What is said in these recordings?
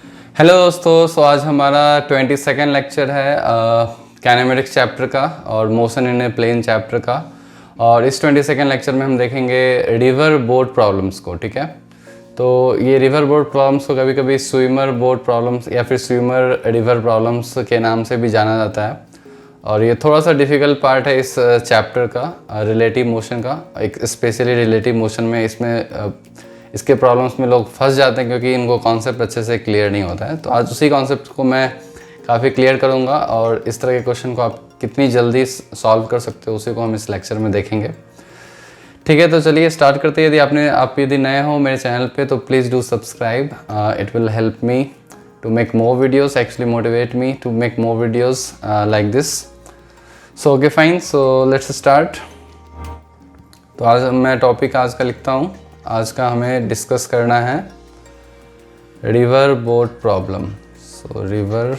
Hello दोस्तों, आज हमारा 22nd लेक्चर है काइनेमेटिक्स चैप्टर का और motion in a plane chapter का। और इस 22nd लेक्चर में हम देखेंगे रिवर बोट प्रॉब्लम्स को। ठीक है, तो ये रिवर बोट प्रॉब्लम्स को कभी कभी स्विमर बोट प्रॉब्लम्स या फिर स्विमर रिवर प्रॉब्लम्स के नाम से भी जाना जाता है। और ये थोड़ा सा डिफ़िकल्ट पार्ट है इस चैप्टर का, रिलेटिव मोशन का। एक स्पेशली रिलेटिव मोशन में इसके प्रॉब्लम्स में लोग फंस जाते हैं क्योंकि इनको कॉन्सेप्ट अच्छे से क्लियर नहीं होता है। तो आज उसी कॉन्सेप्ट को मैं काफ़ी क्लियर करूंगा और इस तरह के क्वेश्चन को आप कितनी जल्दी सॉल्व कर सकते हो उसी को हम इस लेक्चर में देखेंगे। ठीक है, तो चलिए स्टार्ट करते हैं। आप यदि नए हो मेरे चैनल पे तो please do subscribe. It will help me to make more videos, actually motivate me to make more videos like this. So okay fine, so let's start. तो आज मैं टॉपिक आज का लिखता हूँ। आज का हमें डिस्कस करना है रिवर बोट प्रॉब्लम। सो रिवर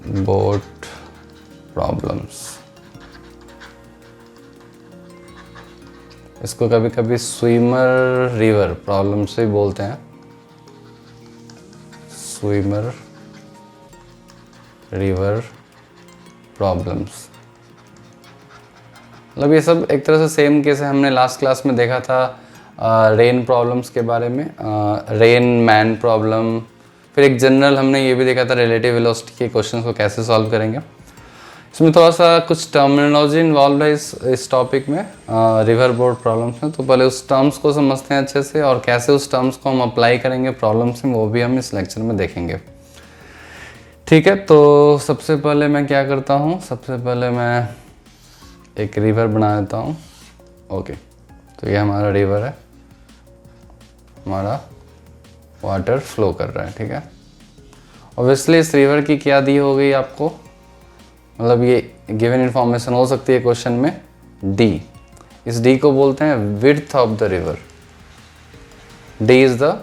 बोट प्रॉब्लम्स, इसको कभी कभी स्विमर रिवर प्रॉब्लम से बोलते हैं। स्विमर रिवर प्रॉब्लम्स, मतलब ये सब एक तरह से सेम केस है। हमने लास्ट क्लास में देखा था रेन प्रॉब्लम्स के बारे में, रेन मैन प्रॉब्लम। फिर एक जनरल हमने ये भी देखा था रिलेटिव वेलोसिटी के क्वेश्चंस को कैसे सॉल्व करेंगे। इसमें थोड़ा सा कुछ टर्मिनोलॉजी इन्वॉल्व है इस टॉपिक में, रिवर बोट प्रॉब्लम्स में। तो पहले उस टर्म्स को समझते हैं अच्छे से और कैसे उस टर्म्स को हम अप्लाई करेंगे प्रॉब्लम्स में, वो भी हम इस लेक्चर में देखेंगे। ठीक है, तो सबसे पहले मैं क्या करता हूँ, सबसे पहले मैं एक रिवर बना देता हूँ। ओके, तो ये हमारा रिवर है, हमारा वाटर फ्लो कर रहा है। ठीक है, ऑब्वियसली इस रिवर की क्या दी हो गई आपको, मतलब ये गिवन इन्फॉर्मेशन हो सकती है क्वेश्चन में, डी। इस डी को बोलते हैं width of the river. D is the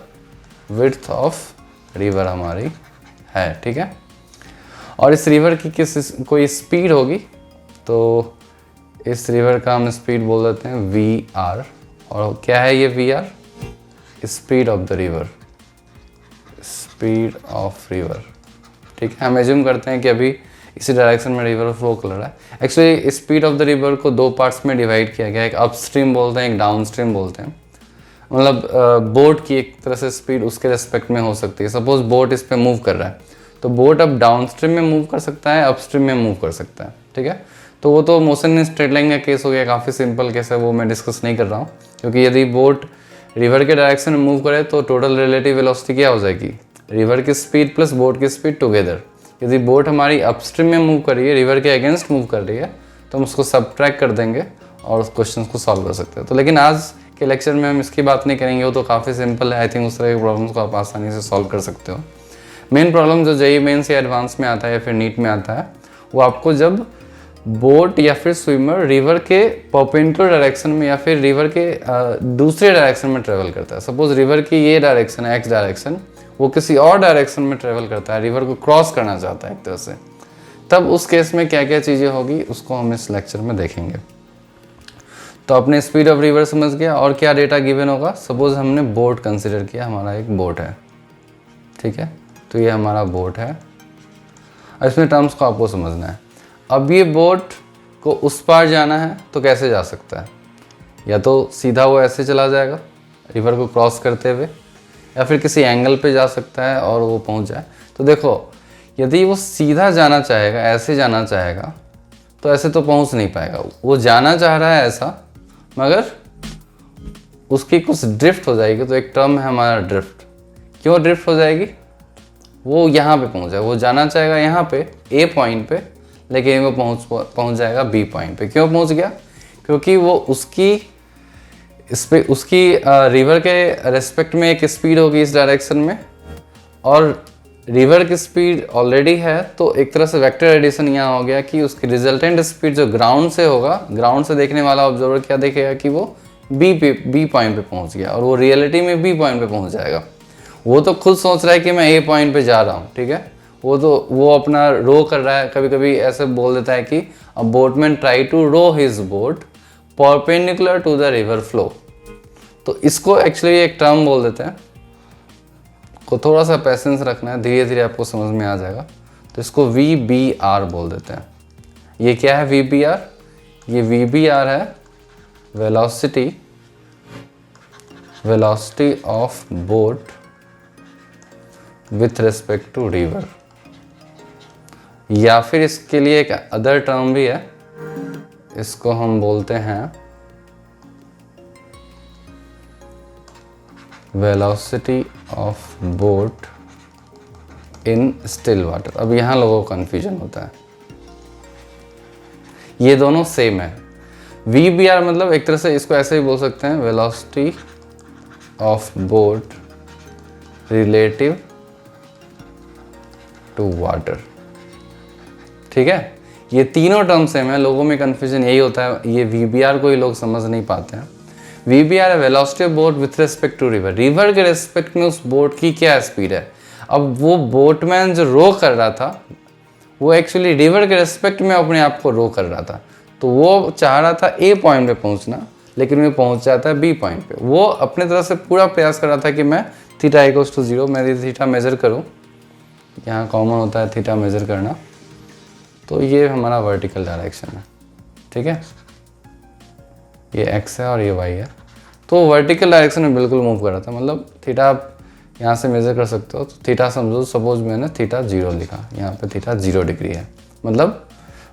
width of river हमारी है। ठीक है, और इस रिवर की कोई स्पीड होगी, तो इस रिवर का हम स्पीड बोल देते हैं वी आर। और क्या है ये V R? Speed of the river, speed of river. ठीक है, हम एज्यूम करते हैं कि अभी इसी डायरेक्शन में रिवर फ्लो कर रहा है। Actually speed of the river को दो पार्ट्स में डिवाइड किया गया, एक अपस्ट्रीम बोलते हैं, एक डाउनस्ट्रीम बोलते हैं। मतलब बोट की एक तरह से स्पीड उसके रेस्पेक्ट में हो सकती है। सपोज बोट इस पर मूव कर रहा है, तो बोट अब डाउनस्ट्रीम में मूव कर सकता है, अपस्ट्रीम में मूव कर सकता है। ठीक है, तो वो तो मोशन इन स्ट्रेट लाइन का केस हो गया, काफ़ी सिंपल केस है, वो मैं डिस्कस नहीं कर रहा हूँ। क्योंकि यदि बोट रिवर के डायरेक्शन में मूव करे तो टोटल रिलेटिव वेलोसिटी क्या हो जाएगी, रिवर की स्पीड प्लस बोट की स्पीड टुगेदर। यदि बोट हमारी अपस्ट्रीम में मूव कर रही है, रिवर के अगेंस्ट मूव कर रही है, तो हम उसको सबट्रैक्ट कर देंगे और उस क्वेश्चन को सॉल्व कर सकते हैं। तो लेकिन आज के लेक्चर में हम इसकी बात नहीं करेंगे, वो तो काफ़ी सिंपल है। आई थिंक उस तरह के प्रॉब्लम्स को आप आसानी से सॉल्व कर सकते हो। मेन प्रॉब्लम जो जेईई मेंस या एडवांस में आता है या फिर नीट में आता है, वो आपको जब बोट या फिर स्विमर रिवर के परपेंडिकुलर डायरेक्शन में या फिर रिवर के दूसरे डायरेक्शन में ट्रेवल करता है। सपोज रिवर की ये डायरेक्शन है एक्स डायरेक्शन, वो किसी और डायरेक्शन में ट्रेवल करता है, रिवर को क्रॉस करना चाहता है एक तरह से, तब उस केस में क्या क्या चीज़ें होगी उसको हम इस लेक्चर में देखेंगे। तो अपने स्पीड ऑफ रिवर समझ गया, और क्या डेटा गिवन होगा। सपोज हमने बोट कंसिडर किया, हमारा एक बोट है। ठीक है, तो ये हमारा बोट है, इसमें टर्म्स को आपको समझना है। अब ये बोट को उस पार जाना है तो कैसे जा सकता है, या तो सीधा वो ऐसे चला जाएगा रिवर को क्रॉस करते हुए, या फिर किसी एंगल पे जा सकता है और वो पहुंच जाए। तो देखो, यदि वो सीधा जाना चाहेगा, ऐसे जाना चाहेगा, तो ऐसे तो पहुंच नहीं पाएगा। वो जाना चाह रहा है ऐसा, मगर उसकी कुछ ड्रिफ्ट हो जाएगी। तो एक टर्म है हमारा ड्रिफ्ट। क्यों ड्रिफ्ट हो जाएगी? वो यहाँ पे पहुँच जाएगा, वो जाना चाहेगा यहाँ पे ए पॉइंट पे, लेकिन वो पहुँच जाएगा बी पॉइंट पे। क्यों पहुँच गया? क्योंकि वो उसकी रिवर के रेस्पेक्ट में एक स्पीड होगी इस डायरेक्शन में, और रिवर की स्पीड ऑलरेडी है, तो एक तरह से वेक्टर एडिशन यहाँ हो गया कि उसकी रिजल्टेंट स्पीड जो ग्राउंड से होगा, ग्राउंड से देखने वाला ऑब्जर्वर क्या देखेगा कि वो बी पॉइंट पे पहुँच गया, और वो रियलिटी में बी पॉइंट पे पहुँच जाएगा। वो तो खुद सोच रहा है कि मैं ए पॉइंट पे जा रहा हूँ। ठीक है, वो अपना रो कर रहा है। कभी कभी ऐसे बोल देता है कि a boatman try to row his boat perpendicular to the river flow. तो इसको एक्चुअली एक टर्म बोल देते हैं, को थोड़ा सा पेशेंस रखना है, धीरे धीरे आपको समझ में आ जाएगा। तो इसको VBR बोल देते हैं। ये क्या है VBR? ये VBR है velocity of boat with respect to river, या फिर इसके लिए एक अदर टर्म भी है, इसको हम बोलते हैं velocity of boat in still water. अब यहाँ लोगों को कन्फ्यूजन होता है, ये दोनों सेम है। VBR मतलब एक तरह से इसको ऐसे ही बोल सकते हैं, velocity of boat relative to water. ठीक है, ये तीनों टर्म सेम है, लोगों में कन्फ्यूजन यही होता है, ये VBR को ही लोग समझ नहीं पाते हैं। VBR है velocity of boat with respect to river, river के रिस्पेक्ट में उस बोट की क्या स्पीड है। अब वो बोटमैन जो रो कर रहा था वो एक्चुअली रिवर के रिस्पेक्ट में अपने आप को रो कर रहा था, तो वो चाह रहा था A पॉइंट पे पहुंचना, लेकिन वो पहुंच जाता है B पॉइंट पे। वो अपने तरफ से पूरा प्रयास कर रहा था कि मैं थीटा इक्वल्स टू 0, मैं थीटा मेजर करूँ, यहाँ कॉमन होता है थीटा मेजर करना। तो ये हमारा वर्टिकल डायरेक्शन है, ठीक है, ये x है और ये y है। तो वर्टिकल डायरेक्शन में बिल्कुल मूव कर रहा था, मतलब थीटा आप यहाँ से मेज़र कर सकते हो। तो थीटा समझो, सपोज मैंने थीटा 0 लिखा, यहाँ पे थीटा 0 डिग्री है, मतलब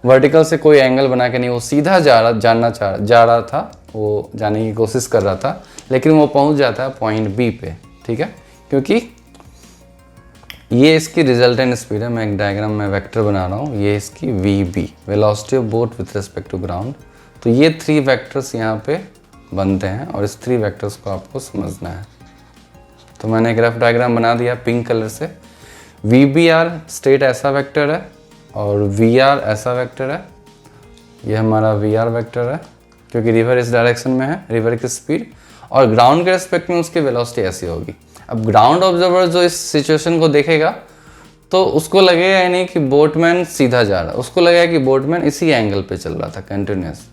वर्टिकल से कोई एंगल बना के नहीं, वो सीधा जा रहा था, वो जाने की कोशिश कर रहा था, लेकिन वो पहुँच जाता है पॉइंट B पे। ठीक है, क्योंकि ये इसकी रिजल्टेंट स्पीड है। मैं एक डायग्राम में वेक्टर बना रहा हूँ, ये इसकी VB velocity of boat with respect to ground. तो ये 3 वेक्टर्स यहाँ पे बनते हैं और इस 3 वेक्टर्स को आपको समझना है। तो मैंने एक रफ डायग्राम बना दिया पिंक कलर से। VBR स्टेट ऐसा वेक्टर है और VR ऐसा वेक्टर है, ये हमारा VR वेक्टर है क्योंकि रिवर इस डायरेक्शन में है, रिवर की स्पीड, और ग्राउंड के रिस्पेक्ट में उसकी वेलोसिटी ऐसी होगी। अब ग्राउंड ऑब्जर्वर जो इस सिचुएशन को देखेगा तो उसको लगेगा ही नहीं कि बोटमैन सीधा जा रहा है, उसको लगेगा कि बोटमैन इसी एंगल पे चल रहा था कंटिन्यूस।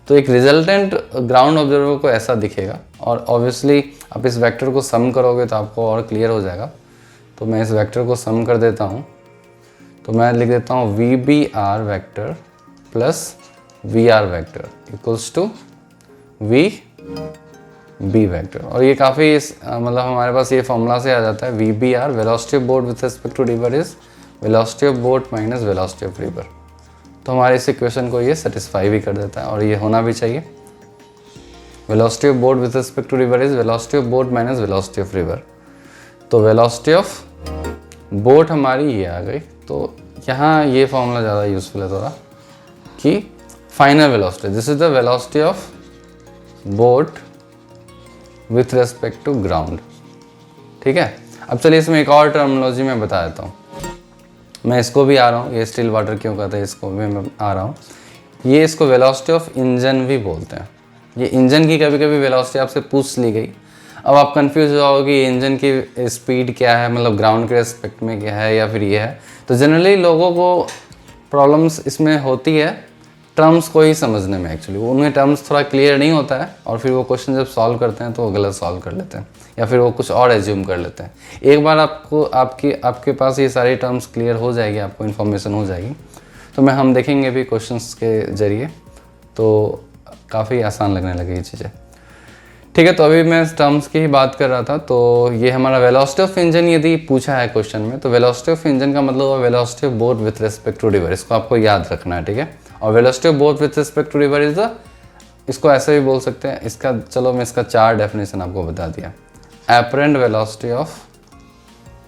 तो एक रिजल्टेंट ग्राउंड ऑब्जर्वर को ऐसा दिखेगा, और ऑब्वियसली आप इस वेक्टर को सम करोगे तो आपको और क्लियर हो जाएगा। तो मैं इस वेक्टर को सम कर देता हूँ, तो मैं लिख देता हूँ VBR vector plus VR vector equals to VB vector. और ये काफ़ी मतलब हमारे पास ये फॉर्मूला से आ जाता है, VBR velocity of boat with respect to river is velocity of boat minus velocity of river. तो हमारे इस इक्वेशन को ये सेटिस्फाई भी कर देता है, और ये होना भी चाहिए। Velocity of boat with respect to river is velocity of boat minus velocity of river. तो वेलोसिटी ऑफ बोट हमारी ये आ गई। तो यहाँ ये फॉर्मूला ज़्यादा यूजफुल है थोड़ा, कि final velocity, this is the velocity of boat with respect to ground. ठीक है, अब चलिए इसमें एक और टर्मिनोलॉजी मैं बता देता हूँ। मैं इसको भी आ रहा हूँ, ये स्टिल वाटर क्यों कहते हैं इसको भी मैं आ रहा हूँ। ये इसको वेलोसिटी ऑफ इंजन भी बोलते हैं। ये इंजन की कभी कभी वेलोसिटी आपसे पूछ ली गई, अब आप कंफ्यूज हो जाओगे कि इंजन की स्पीड क्या है, मतलब ग्राउंड के रिस्पेक्ट में क्या है या फिर ये है। तो जनरली लोगों को प्रॉब्लम्स इसमें होती है टर्म्स को ही समझने में, एक्चुअली उन्हें टर्म्स थोड़ा क्लियर नहीं होता है, और फिर वो क्वेश्चन जब सॉल्व करते हैं तो वो गलत सॉल्व कर लेते हैं, या फिर वो कुछ और एज्यूम कर लेते हैं। एक बार आपको आपके पास ये सारी टर्म्स क्लियर हो जाएगी, आपको इन्फॉर्मेशन हो जाएगी, तो हम देखेंगे भी क्वेश्चंस के ज़रिए, तो काफ़ी आसान लगने लगी ये चीज़ें। ठीक है, तो अभी मैं टर्म्स की ही बात कर रहा था। तो ये हमारा वेलोसिटी ऑफ इंजन यदि पूछा है क्वेश्चन में, तो वेलोसिटी ऑफ इंजन का मतलब है velocity of boat with respect to river, इसको आपको याद रखना है। ठीक है, और velocity of boat with respect to river is the, इसको ऐसे भी बोल सकते हैं, इसका चलो मैं इसका 4 डेफिनेशन आपको बता दिया। Apparent velocity of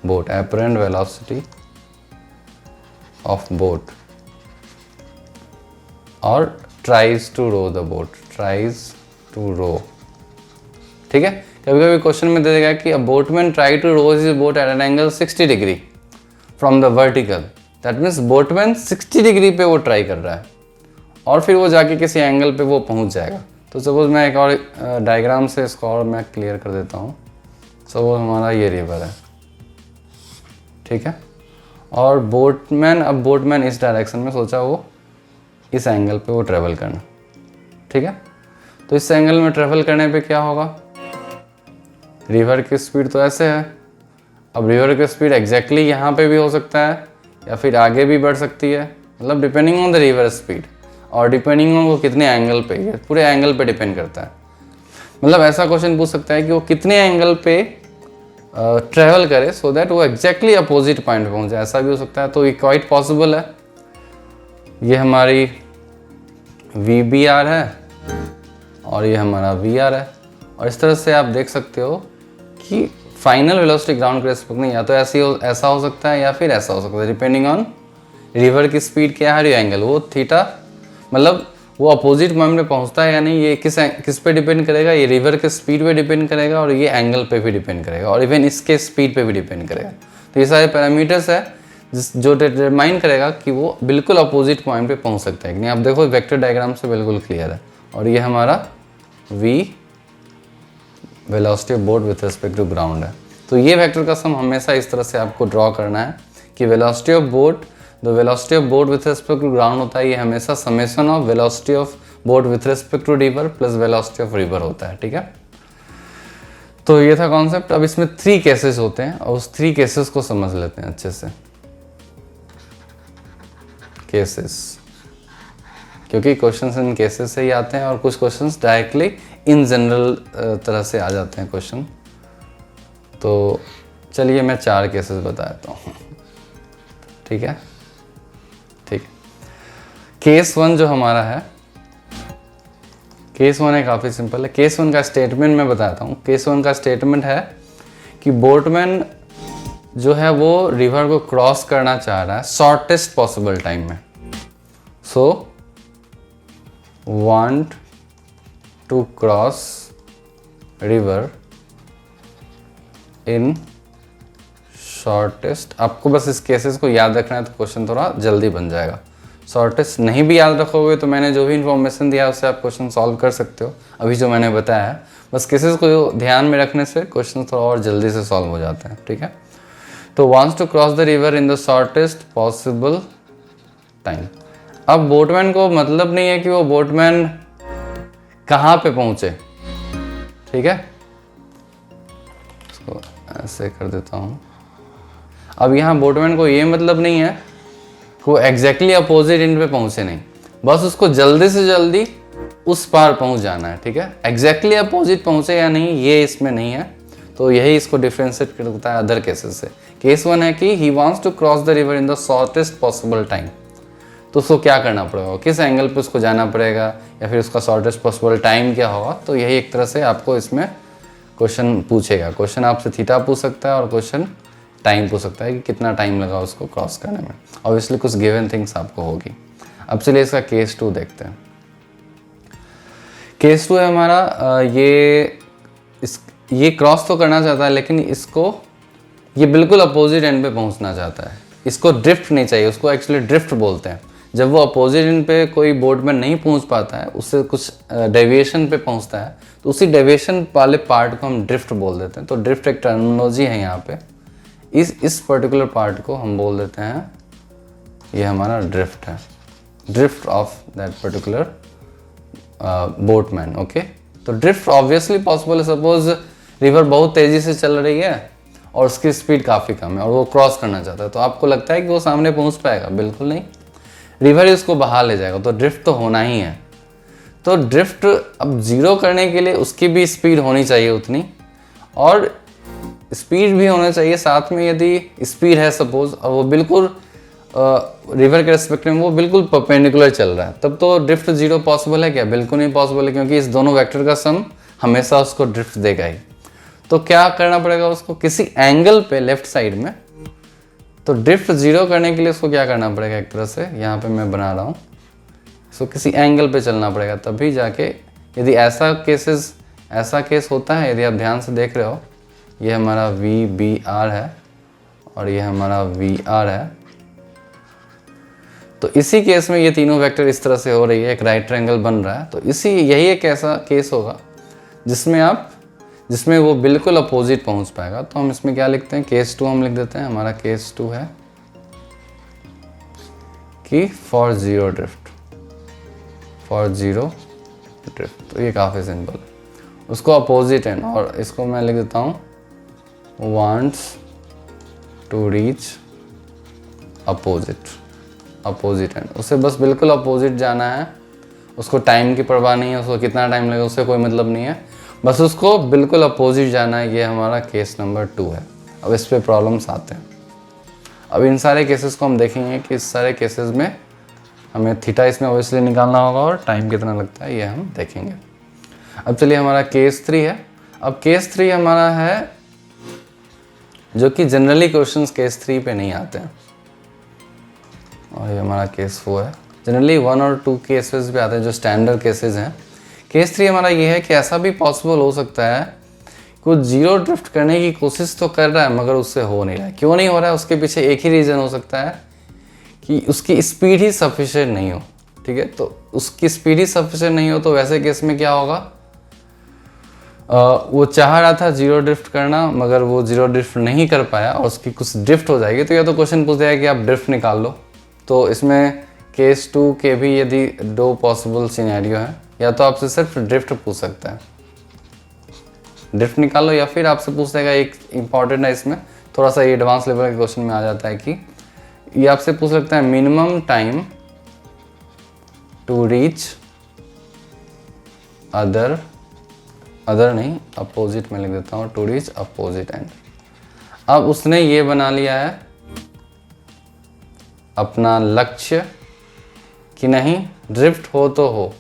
boat, apparent velocity of boat, और tries to row the boat, tries to row. ठीक है, कभी कभी क्वेश्चन में दे देगा कि a boatman try to row his boat at an angle 60 degree from the vertical, that means boatman 60 degree पे वो ट्राई कर रहा है, और फिर वो जाके किसी एंगल पे वो पहुंच जाएगा। तो सपोज मैं एक और डायग्राम से इसको और मैं क्लियर कर देता हूँ। सपोज हमारा ये रिवर है, ठीक है, और अब बोटमैन इस डायरेक्शन में सोचा वो इस एंगल पे वो ट्रेवल करना। ठीक है, तो इस एंगल में ट्रेवल करने पे क्या होगा, रिवर की स्पीड तो ऐसे है। अब रिवर की स्पीड एग्जैक्टली यहाँ पे भी हो सकता है या फिर आगे भी बढ़ सकती है, मतलब depending on the river speed और डिपेंडिंग ऑन वो कितने एंगल पे, ये पूरे एंगल पे डिपेंड करता है। मतलब ऐसा क्वेश्चन पूछ सकता है कि वो कितने एंगल पे ट्रैवल करे सो दैट वो एग्जैक्टली अपोजिट पॉइंट पे पहुँचे, ऐसा भी हो सकता है। तो ये क्वाइट पॉसिबल है। ये हमारी VBR है और ये हमारा VR है, और इस तरह से आप देख सकते हो कि फाइनल वेलोसिटी ग्राउंड के रेस्पेक्ट में या तो ऐसा हो सकता है या फिर ऐसा हो सकता है, डिपेंडिंग ऑन रिवर की स्पीड क्या है, एंगल वो थीटा, मतलब वो अपोजिट पॉइंट पे पहुंचता है या नहीं, ये किस पे डिपेंड करेगा, ये रिवर के स्पीड पे डिपेंड करेगा और ये एंगल पे भी डिपेंड करेगा और इवन इसके स्पीड पे भी डिपेंड करेगा। तो ये सारे पैरामीटर्स है जो डिटरमाइन करेगा कि वो बिल्कुल अपोजिट पॉइंट पे पहुंच सकता है कि नहीं। आप देखो वेक्टर डायग्राम से बिल्कुल क्लियर है। और ये हमारा v velocity of boat with respect to ground है। तो ये वेक्टर का सम हमेशा इस तरह से आपको ड्रॉ करना है कि velocity of boat, the velocity of boat with respect to ground होता है, ये हमेशा summation of velocity of boat with respect to river plus velocity of river होता है, ठीक है। तो ये था कॉन्सेप्ट। अब इसमें 3 केसेस होते हैं और उस 3 केसेस को समझ लेते हैं अच्छे से। केसेस, क्योंकि क्वेश्चंस इन केसेस से ही आते हैं और कुछ क्वेश्चंस डायरेक्टली इन जनरल तरह से आ जाते हैं क्वेश्चन। तो चलिए मैं 4 केसेस बता देता हूँ, ठीक है। ठीक है, केस 1 जो हमारा है, केस 1 है काफ़ी सिंपल है। केस 1 का स्टेटमेंट मैं बताता हूँ। केस 1 का स्टेटमेंट है कि बोटमैन जो है वो रिवर को क्रॉस करना चाह रहा है शॉर्टेस्ट पॉसिबल टाइम में। So want to cross river in shortest, आपको बस इस केसेस को याद रखना है तो क्वेश्चन थोड़ा जल्दी बन जाएगा। शॉर्टेस्ट नहीं भी याद रखोगे तो मैंने जो भी इन्फॉर्मेशन दिया उससे आप क्वेश्चन सॉल्व कर सकते हो, अभी जो मैंने बताया है। बस केसेस को ध्यान में रखने से क्वेश्चन थोड़ा और जल्दी से सॉल्व हो जाते हैं, ठीक है। तो wants to cross the river in the shortest possible time. अब बोटमैन को मतलब नहीं है कि वो बोटमैन कहाँ पे पहुंचे, ठीक है। इसको ऐसे कर देता हूँ। अब यहाँ बोटमैन को ये मतलब नहीं है कि वो एग्जैक्टली अपोजिट एंड पे पहुंचे, नहीं, बस उसको जल्दी से जल्दी उस पार पहुंच जाना है, ठीक है। एग्जैक्टली अपोजिट पहुंचे या नहीं ये इसमें नहीं है, तो यही इसको डिफ्रेंशिएट करता है अदर केसेस से। केस 1 है कि he wants to cross the river in the shortest possible time. तो उसको क्या करना पड़ेगा, किस एंगल पे उसको जाना पड़ेगा या फिर उसका शॉर्टेस्ट पॉसिबल टाइम क्या होगा। तो यही एक तरह से आपको इसमें क्वेश्चन पूछेगा। क्वेश्चन आपसे थीटा पूछ सकता है और क्वेश्चन टाइम पूछ सकता है कि कितना टाइम लगा उसको क्रॉस करने में। ऑब्वियसली कुछ गिवन थिंग्स आपको होगी। अब चलिए इसका केस 2 देखते हैं। केस 2 है हमारा, ये क्रॉस तो करना चाहता है लेकिन इसको ये बिल्कुल अपोजिट एंड पे पहुंचना चाहता है। इसको ड्रिफ्ट नहीं चाहिए, उसको एक्चुअली ड्रिफ्ट बोलते हैं। जब वो अपोजिट एंड पे कोई बोटमैन नहीं पहुंच पाता है, उससे कुछ डेविएशन पे पहुंचता है, तो उसी डेविएशन वाले पार्ट को हम ड्रिफ्ट बोल देते हैं। तो ड्रिफ्ट एक टर्मिनोलॉजी है यहाँ पे। इस पर्टिकुलर पार्ट को हम बोल देते हैं, ये हमारा ड्रिफ्ट है, drift of that particular boatman, okay. तो ड्रिफ्ट ऑब्वियसली पॉसिबल है। सपोज रिवर बहुत तेज़ी से चल रही है और उसकी स्पीड काफ़ी कम है और वो क्रॉस करना चाहता है, तो आपको लगता है कि वो सामने पहुंच पाएगा? बिल्कुल नहीं, रिवर ही उसको बहा ले जाएगा। तो ड्रिफ्ट तो होना ही है। तो ड्रिफ्ट अब जीरो करने के लिए उसकी भी स्पीड होनी चाहिए उतनी, और स्पीड भी होना चाहिए साथ में। यदि स्पीड है सपोज और वो बिल्कुल रिवर के रेस्पेक्ट में वो बिल्कुल परपेंडिकुलर चल रहा है, तब तो ड्रिफ्ट जीरो पॉसिबल है क्या? बिल्कुल नहीं पॉसिबल है, क्योंकि इस दोनों वेक्टर का सम हमेशा उसको ड्रिफ्ट देगा ही। तो क्या करना पड़ेगा उसको, किसी एंगल पे लेफ्ट साइड में। तो ड्रिफ्ट जीरो करने के लिए उसको क्या करना पड़ेगा, एक तरह से यहाँ पे मैं बना रहा हूँ, इसको किसी एंगल पे चलना पड़ेगा, तभी जाके यदि ऐसा केस होता है। यदि आप ध्यान से देख रहे हो, ये हमारा VBR है और ये हमारा VR है। तो इसी केस में ये तीनों वेक्टर इस तरह से हो रही है, एक राइट ट्रायंगल बन रहा है। तो यही एक ऐसा केस होगा जिसमें वो बिल्कुल अपोजिट पहुंच पाएगा। तो हम इसमें क्या लिखते हैं, केस 2 हम लिख देते हैं। हमारा केस 2 है कि फॉर जीरो ड्रिफ्ट। तो ये काफ़ी सिंपल है। उसको अपोजिट एंड, और इसको मैं लिख देता हूँ wants to reach opposite and. उसे बस बिल्कुल अपोजिट जाना है, उसको टाइम की परवाह नहीं है, उसको कितना टाइम लगेगा उससे कोई मतलब नहीं है, बस उसको बिल्कुल अपोजिट जाना है। ये हमारा केस नंबर 2 है। अब इस पे प्रॉब्लम्स आते हैं। अब इन सारे केसेस को हम देखेंगे कि इस सारे केसेस में हमें थीटा इसमें ऑब्वियसली निकालना होगा और टाइम कितना लगता है ये हम देखेंगे। अब चलिए हमारा केस 3 है। अब केस 3 हमारा है जो कि जनरली क्वेश्चंस केस 3 पे नहीं आते हैं, और ये हमारा केस 4 है। जनरली 1 और 2 केसेस पे आते हैं जो स्टैंडर्ड केसेस हैं। केस 3 हमारा ये है कि ऐसा भी पॉसिबल हो सकता है कुछ जीरो ड्रिफ्ट करने की कोशिश तो कर रहा है मगर उससे हो नहीं रहा है। क्यों नहीं हो रहा है, उसके पीछे एक ही रीज़न हो सकता है कि उसकी स्पीड ही सफिशिएंट नहीं हो। ठीक है, तो उसकी स्पीड ही सफिशिएंट नहीं हो तो वैसे केस में क्या होगा, वो चाह रहा था जीरो ड्रिफ्ट करना मगर वो जीरो ड्रिफ्ट नहीं कर पाया और उसकी कुछ ड्रिफ्ट हो जाएगी, तो या तो क्वेश्चन पूछ जाएगा कि आप ड्रिफ्ट निकाल लो। तो इसमें केस 2 के भी यदि 2 पॉसिबल सिनेरियो है, या तो आपसे सिर्फ ड्रिफ्ट पूछ सकता है, ड्रिफ्ट निकालो, या फिर आपसे पूछ देगा, एक इंपॉर्टेंट है इसमें, थोड़ा सा ये एडवांस लेवल के क्वेश्चन में आ जाता है कि ये आपसे पूछ सकता है minimum time to reach other नहीं, अपोजिट में लिख देता हूँ, टू रीच अपोजिट एंड। अब उसने ये बना लिया है अपना लक्ष्य कि नहीं ड्रिफ्ट हो तो हो,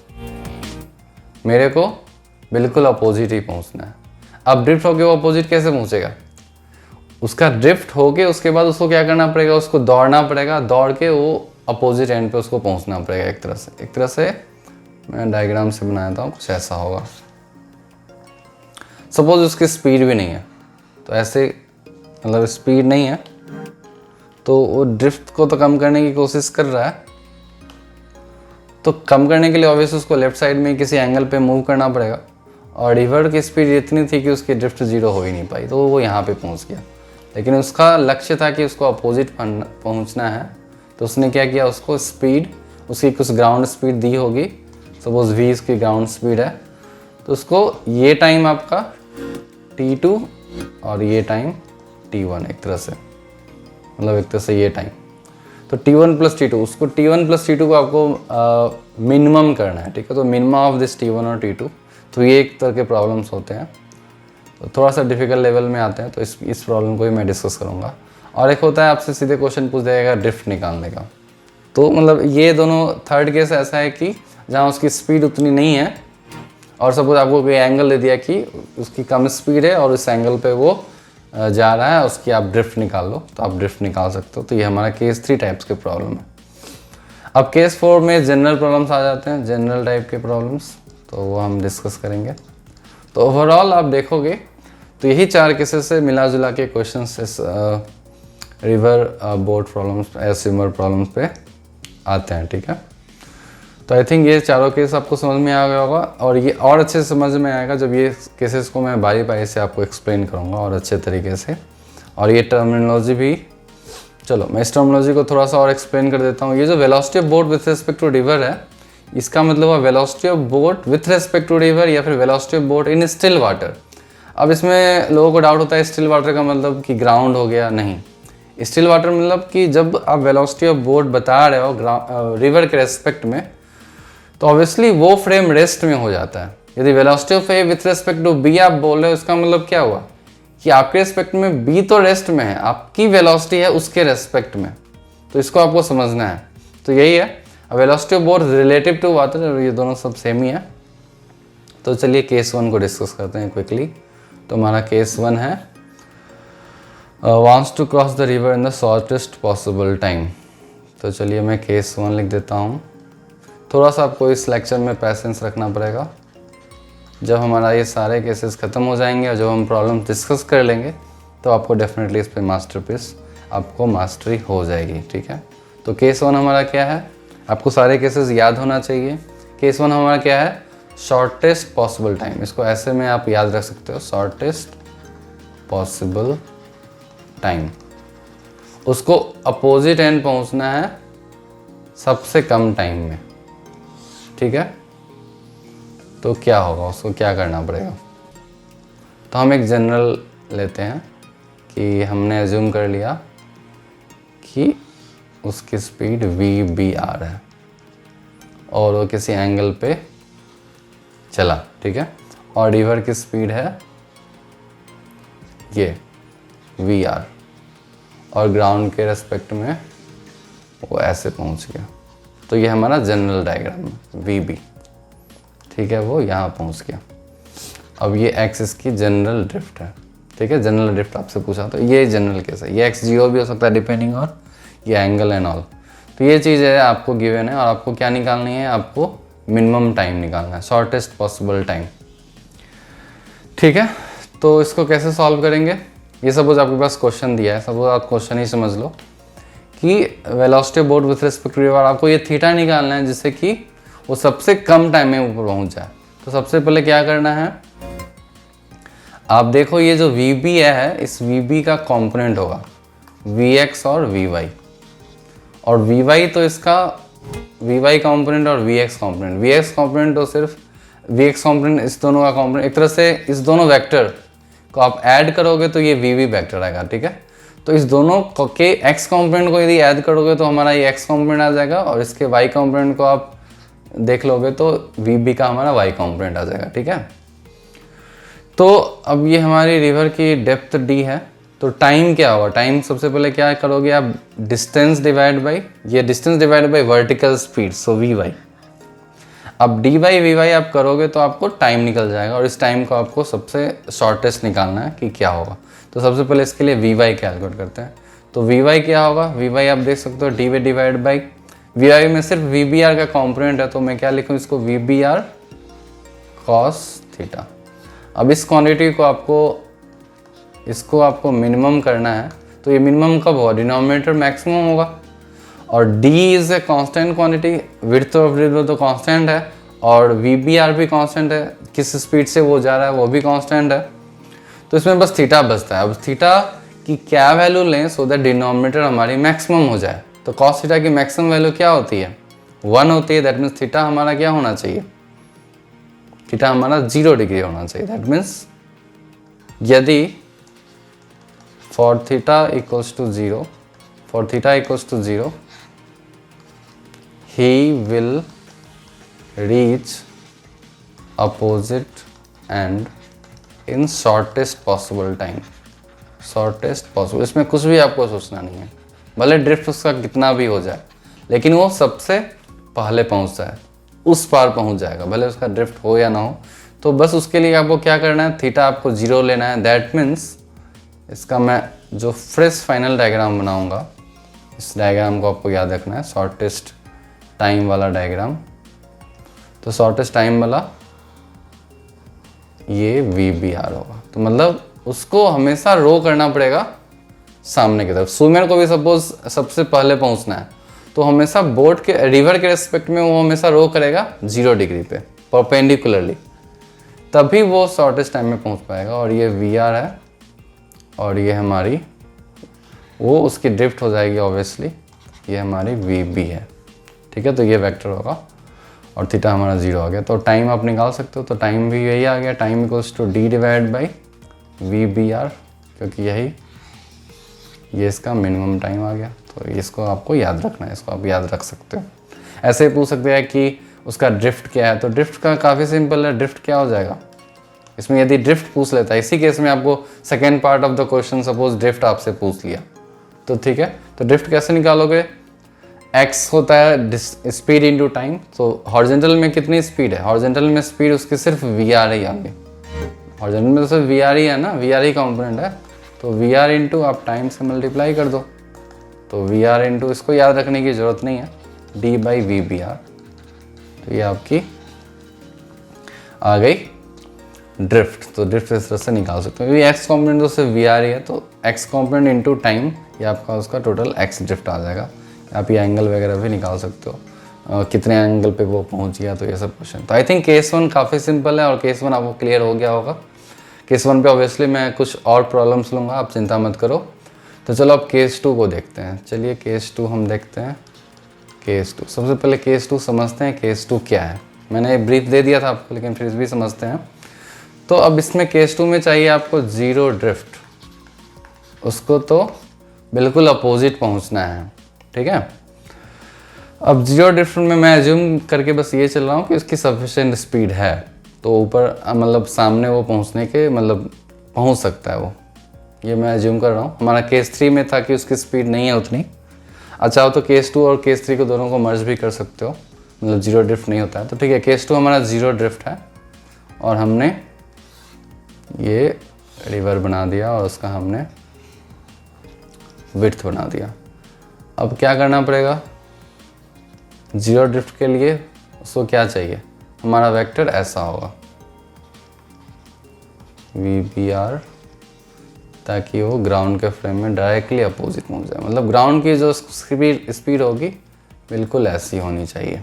मेरे को बिल्कुल अपोजिट ही पहुंचना है। अब ड्रिफ्ट होके वो अपोजिट कैसे पहुंचेगा, उसका ड्रिफ्ट होके उसके बाद उसको क्या करना पड़ेगा, उसको दौड़ना पड़ेगा, दौड़ के वो अपोजिट एंड पे उसको पहुंचना पड़ेगा। एक तरह से मैं डायग्राम से बनाया था, कुछ ऐसा होगा। सपोज उसकी स्पीड भी नहीं है, तो ऐसे मतलब स्पीड नहीं है तो वो ड्रिफ्ट को तो कम करने की कोशिश कर रहा है, तो कम करने के लिए ऑब्वियसली उसको लेफ्ट साइड में किसी एंगल पे मूव करना पड़ेगा, और रिवर की स्पीड इतनी थी कि उसकी ड्रिफ्ट जीरो हो ही नहीं पाई, तो वो यहाँ पे पहुँच गया। लेकिन उसका लक्ष्य था कि उसको अपोजिट पहुँचना है, तो उसने क्या किया, उसको स्पीड, उसकी कुछ ग्राउंड स्पीड दी होगी, सपोज v इसकी ग्राउंड स्पीड है, तो उसको ये टाइम आपका t2 और ये टाइम t1, एक तरह से मतलब एक तरह से ये टाइम, तो t1 प्लस t2, उसको t1 प्लस t2 को आपको मिनिमम करना है। ठीक है, तो मिनिमम ऑफ दिस t1 और t2, तो ये एक तरह के प्रॉब्लम्स होते हैं, तो थोड़ा सा डिफिकल्ट लेवल में आते हैं, तो इस प्रॉब्लम को ही मैं डिस्कस करूँगा। और एक होता है आपसे सीधे क्वेश्चन पूछ देगा ड्रिफ्ट निकालने का, तो मतलब ये दोनों थर्ड केस ऐसा है कि जहाँ उसकी स्पीड उतनी नहीं है और सपोज आपको कोई एंगल दे दिया कि उसकी कम स्पीड है और इस एंगल पे वो जा रहा है, उसकी आप ड्रिफ्ट निकाल लो, तो आप ड्रिफ्ट निकाल सकते हो। तो ये हमारा केस 3 टाइप्स के प्रॉब्लम है। अब केस 4 में जनरल प्रॉब्लम्स आ जाते हैं, जनरल टाइप के प्रॉब्लम्स, तो वो हम डिस्कस करेंगे। तो ओवरऑल आप देखोगे तो यही 4 केसेस से मिला जुला के क्वेश्चंस इस river boat problems, swimmer problems पे आते हैं। ठीक है, तो आई थिंक ये चारों केस आपको समझ में आ गया होगा, और ये और अच्छे से समझ में आएगा जब ये केसेस को मैं बारी बारी से आपको एक्सप्लेन करूँगा और अच्छे तरीके से। और ये टर्मिनोलॉजी भी, चलो मैं इस टर्मिनोलॉजी को थोड़ा सा और एक्सप्लेन कर देता हूँ। ये जो velocity of boat with respect to river है, इसका मतलब है velocity of boat with respect to river या फिर velocity of boat in still water. अब इसमें लोगों को डाउट होता है स्टिल वाटर का मतलब कि ग्राउंड हो गया, नहीं, स्टिल वाटर मतलब कि जब आप वेलोसिटी ऑफ बोट बता रहे हो रिवर के रेस्पेक्ट में, तो ऑब्वियसली वो फ्रेम रेस्ट में हो जाता है। यदि velocity of A with respect to B आप बोल रहे हो, इसका मतलब क्या हुआ कि आपके रेस्पेक्ट में बी तो रेस्ट में है, आपकी वेलोसिटी है उसके रेस्पेक्ट में, तो इसको आपको समझना है। तो यही है, velocity of boat relative to water, ये दोनों सब सेम ही है। तो चलिए केस 1 को डिस्कस करते हैं क्विकली। तो हमारा केस 1 है wants to cross the river in the shortest possible time. तो चलिए मैं केस 1 लिख देता हूँ। थोड़ा सा आपको इस लेक्चर में पैसेंस रखना पड़ेगा। जब हमारा ये सारे केसेस ख़त्म हो जाएंगे और जब हम प्रॉब्लम डिस्कस कर लेंगे तो आपको डेफिनेटली इस पर मास्टरपीस आपको मास्टरी हो जाएगी। ठीक है, तो केस 1 हमारा क्या है, आपको सारे केसेस याद होना चाहिए। केस 1 हमारा क्या है, शॉर्टेस्ट पॉसिबल टाइम, इसको ऐसे में आप याद रख सकते हो, शॉर्टेस्ट पॉसिबल टाइम। उसको अपोजिट एंड पहुंचना है सबसे कम टाइम में। ठीक है, तो क्या होगा, उसको क्या करना पड़ेगा, तो हम एक जनरल लेते हैं कि हमने एज्यूम कर लिया कि उसकी स्पीड VBR है और वो किसी एंगल पे चला, ठीक है, और रिवर की स्पीड है ये VR और ग्राउंड के रेस्पेक्ट में वो ऐसे पहुंच गया। तो ये हमारा जनरल डायग्राम है VB, ठीक है, वो यहाँ पहुंच गया। अब ये x इसकी जनरल ड्रिफ्ट है, ठीक है, जनरल ड्रिफ्ट आपसे पूछा तो ये जनरल केस है। ये x0 भी हो सकता है डिपेंडिंग ऑन ये एंगल एंड ऑल। तो ये चीज़ है आपको गिवन है और आपको क्या निकालनी है, आपको मिनिमम टाइम निकालना है, शॉर्टेस्ट पॉसिबल टाइम, ठीक है। तो इसको कैसे सॉल्व करेंगे, ये सपोज आपके पास क्वेश्चन दिया है, सपोज आप क्वेश्चन ही समझ लो कि velocity boat with respect to river, आपको ये थीटा निकालना है जिससे कि वो सबसे कम टाइम में ऊपर पहुंच जाए। तो सबसे पहले क्या करना है, आप देखो ये जो VB है इस VB का कंपोनेंट होगा VX और VY, और VY तो इसका VY कंपोनेंट और VX कंपोनेंट, VX कंपोनेंट तो सिर्फ VX कंपोनेंट इस दोनों का कंपोनेंट, एक तरह से इस दोनों वेक्टर को आप ऐड करोगे तो ये VB वेक्टर आएगा, ठीक है। तो इस दोनों के x कंपोनेंट को यदि ऐड करोगे तो हमारा ये x कंपोनेंट आ जाएगा और इसके y कंपोनेंट को आप देख लोगे तो VB का हमारा y कंपोनेंट आ जाएगा, ठीक है। तो अब ये हमारी रिवर की डेप्थ d है, तो टाइम क्या होगा, टाइम सबसे पहले क्या करोगे आप, डिस्टेंस डिवाइड बाई, ये distance divide by vertical speed, so VY। अब dy VY आप करोगे तो आपको टाइम निकल जाएगा और इस टाइम को आपको सबसे शॉर्टेस्ट निकालना है कि क्या होगा। तो सबसे पहले इसके लिए VY कैलकुलेट करते हैं। तो VY क्या होगा, VY आप देख सकते हो dy डिवाइड बाई, VY में सिर्फ VBR का कंपोनेंट है तो मैं क्या लिखूँ इसको, VBR cos थीटा। अब इस क्वांटिटी को आपको मिनिमम करना है, तो ये मिनिमम कब होगा, डिनोमिनेटर मैक्सिमम होगा, और d is a constant quantity, width of river तो कांस्टेंट है और VBR भी कांस्टेंट है, किस स्पीड से वो जा रहा है वो भी कांस्टेंट है। तो इसमें बस थीटा बचता है। अब थीटा की क्या वैल्यू लें सो दैट डिनोमिनेटर हमारी मैक्सिमम हो जाए। तो कॉस थीटा की मैक्सिमम वैल्यू क्या होती है, 1 होती है। दैट मीन्स थीटा हमारा क्या होना चाहिए, थीटा हमारा 0 डिग्री होना चाहिए। दैट मीन्स यदि for theta equals to 0, for theta equals to 0 he will reach opposite end in shortest possible time, shortest possible, इसमें कुछ भी आपको सोचना नहीं है, भले ड्रिफ्ट उसका कितना भी हो जाए लेकिन वो सबसे पहले पहुंच जाए, उस पार पहुंच जाएगा, भले उसका ड्रिफ्ट हो या ना हो। तो बस उसके लिए आपको क्या करना है, थीटा आपको 0 लेना है। दैट मीन्स इसका मैं जो फ्रेश फाइनल डायग्राम बनाऊंगा, इस डायग्राम को आपको याद रखना है, शॉर्टेस्ट टाइम वाला डायग्राम। तो शॉर्टेस्ट टाइम वाला ये VBR होगा, तो मतलब उसको हमेशा रो करना पड़ेगा सामने की तरफ। स्विमर को भी सपोज सबसे पहले पहुंचना है तो हमेशा बोट के रिवर के रेस्पेक्ट में वो हमेशा रो करेगा 0 डिग्री पे परपेंडिकुलरली, तभी वो शॉर्टेस्ट टाइम में पहुंच पाएगा। और ये VR है और ये हमारी वो उसकी ड्रिफ्ट हो जाएगी ऑब्वियसली, ये हमारी VB है, ठीक है। तो ये वेक्टर होगा और थीटा हमारा 0 आ गया। तो टाइम आप निकाल सकते हो, तो टाइम भी यही आ गया, time equals to d divide by VBR, क्योंकि यही ये इसका मिनिमम टाइम आ गया। तो इसको आपको याद रखना है, इसको आप याद रख सकते हो। ऐसे ही पूछ सकते हैं कि उसका ड्रिफ्ट क्या है, तो ड्रिफ्ट का काफ़ी सिंपल है, ड्रिफ्ट क्या हो जाएगा इसमें, यदि ड्रिफ्ट पूछ लेता है, इसी केस में आपको second part of the question suppose drift आपसे पूछ लिया तो ठीक है। तो ड्रिफ्ट कैसे निकालोगे, x होता है स्पीड इनटू टाइम, तो हॉरिजॉन्टल में कितनी स्पीड है, हॉरिजॉन्टल में स्पीड उसकी सिर्फ VR ही आगे, हॉरिजॉन्टल में तो सिर्फ VR ही है ना, VR ही कंपोनेंट है, तो VR इंटू आप टाइम से मल्टीप्लाई कर दो, तो VR इंटू, इसको याद रखने की ज़रूरत नहीं है, d बाई VBR। तो ये आपकी आ गई ड्रिफ्ट। तो ड्रिफ्ट इस तरह से निकाल सकते हो, ये x कंपोनेंट तो सिर्फ VR ही है, तो x कंपोनेंट इंटू टाइम ये आपका उसका टोटल x ड्रिफ्ट आ जाएगा। आप ये एंगल वगैरह भी निकाल सकते हो, कितने एंगल पे वो पहुंच गया, तो ये सब क्वेश्चन। तो आई थिंक केस 1 काफ़ी सिंपल है और केस 1 आपको क्लियर हो गया होगा। केस 1 पे ऑब्वियसली मैं कुछ और प्रॉब्लम्स लूँगा, आप चिंता मत करो। तो चलो अब केस 2 को देखते हैं। चलिए केस 2 हम देखते हैं। केस 2 सबसे पहले केस 2 समझते हैं, केस 2 क्या है। मैंने ब्रीफ दे दिया था आपको लेकिन फिर भी समझते हैं। तो अब इसमें केस 2 में चाहिए आपको जीरो ड्रिफ्ट, उसको तो बिल्कुल अपोजिट पहुंचना है, ठीक है। अब जीरो ड्रिफ्ट में मैं एज्यूम करके बस ये चल रहा हूँ कि उसकी सफिशिएंट स्पीड है, तो ऊपर मतलब सामने वो पहुंचने के मतलब पहुंच सकता है वो, ये मैं एज्यूम कर रहा हूँ। हमारा केस 3 में था कि उसकी स्पीड नहीं है उतनी। अच्छा तो केस 2 और केस 3 को दोनों को मर्ज भी कर सकते हो, मतलब जीरो ड्रिफ्ट नहीं होता है। तो ठीक है, केस 2 हमारा जीरो ड्रिफ्ट है और हमने ये रिवर बना दिया और उसका हमने विड्थ बना दिया। अब क्या करना पड़ेगा, जीरो ड्रिफ्ट के लिए उसको क्या चाहिए, हमारा वेक्टर ऐसा होगा VBR, ताकि वो ग्राउंड के फ्रेम में डायरेक्टली अपोजिट पहुंच जाए। मतलब ग्राउंड की जो स्पीड होगी बिल्कुल ऐसी होनी चाहिए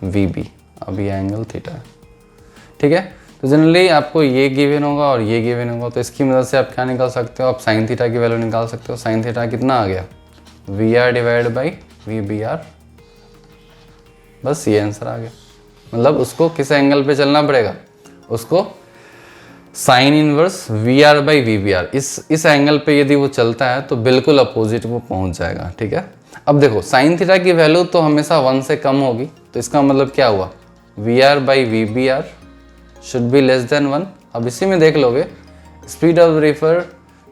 VB। अब ये एंगल थीटा है, ठीक है। तो जनरली आपको ये गिवन होगा और ये गिवन होगा, तो इसकी मदद से आप क्या निकाल सकते हो, आप साइन थीटा की वैल्यू निकाल सकते हो। साइन थीटा कितना आ गया, VR डिवाइड बाई VBR, बस ये आंसर आ गया। मतलब उसको किस एंगल पे चलना पड़ेगा, उसको sine inverse VR by VBR इस एंगल पे यदि वो चलता है तो बिल्कुल अपोजिट वो पहुंच जाएगा, ठीक है। अब देखो साइन थीटा की वैल्यू तो हमेशा 1 से कम होगी, तो इसका मतलब क्या हुआ, VR by VBR should be less than 1। अब इसी में देख लोगे speed of river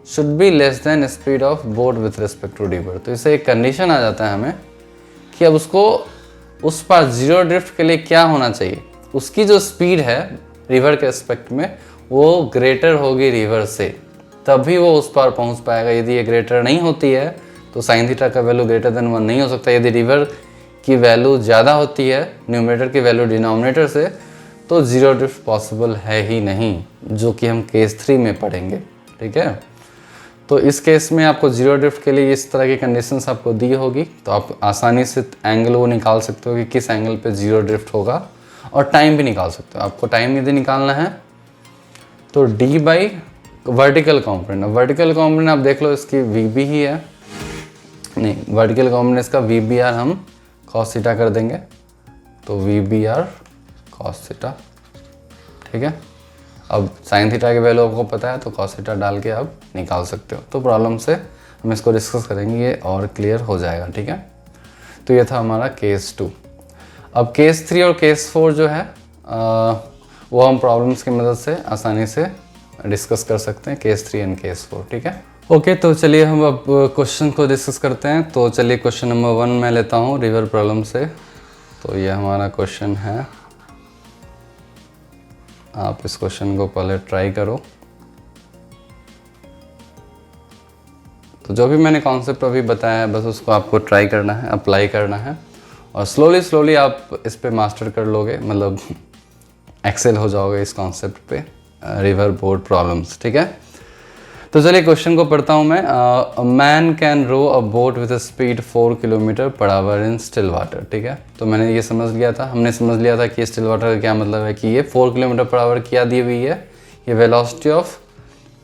should be less than speed of boat with respect to river. तो इससे एक कंडीशन आ जाता है हमें कि अब उसको उस पार जीरो ड्रिफ्ट के लिए क्या होना चाहिए, उसकी जो स्पीड है रिवर के रिस्पेक्ट में वो ग्रेटर होगी रिवर से, तभी वो उस पार पहुंच पाएगा। यदि ये ग्रेटर नहीं होती है तो साइन थीटा का वैल्यू ग्रेटर देन 1 नहीं हो सकता। यदि रिवर की वैल्यू ज़्यादा होती है न्यूमरेटर की वैल्यू डिनोमिनेटर से, तो जीरो ड्रिफ्ट पॉसिबल है ही नहीं, जो कि हम केस 3 में पढ़ेंगे, ठीक है। तो इस केस में आपको जीरो ड्रिफ्ट के लिए इस तरह की कंडीशंस आपको दी होगी, तो आप आसानी से एंगल वो निकाल सकते हो कि किस एंगल पे जीरो ड्रिफ्ट होगा, और टाइम भी निकाल सकते हो। आपको टाइम यदि निकालना है तो D by vertical component. Vertical component आप देख लो इसकी VB ही है, नहीं वर्टिकल कॉम्पोनेंट इसका VBR हम cos थीटा कर देंगे, तो VBR cos थीटा, ठीक है। अब साइन थीटा की वैल्यू आपको पता है तो cos थीटा डाल के आप निकाल सकते हो। तो प्रॉब्लम से हम इसको डिस्कस करेंगे, ये और क्लियर हो जाएगा, ठीक है। तो ये था हमारा केस 2। अब केस 3 और केस 4 जो है वो हम प्रॉब्लम्स की मदद से आसानी से डिस्कस कर सकते हैं, केस 3 एंड केस 4, ठीक है। ओके, तो चलिए हम अब क्वेश्चन को डिस्कस करते हैं। तो चलिए क्वेश्चन नंबर 1 मैं लेता हूँ रिवर प्रॉब्लम से। तो ये हमारा क्वेश्चन है, आप इस क्वेश्चन को पहले ट्राई करो। तो जो भी मैंने कॉन्सेप्ट अभी बताया है बस उसको आपको ट्राई करना है, अप्लाई करना है, और स्लोली आप इस पे मास्टर कर लोगे, मतलब एक्सेल हो जाओगे इस कॉन्सेप्ट पे, रिवर बोर्ड प्रॉब्लम्स, ठीक है। तो चलिए क्वेश्चन को पढ़ता हूँ मैं। A man can row a boat with a speed 4 kilometre per hour in still water, ठीक है। तो मैंने ये समझ लिया था, हमने समझ लिया था कि स्टिल वाटर का क्या मतलब है, कि ये 4 किलोमीटर पर आवर क्या दी हुई है, ये velocity of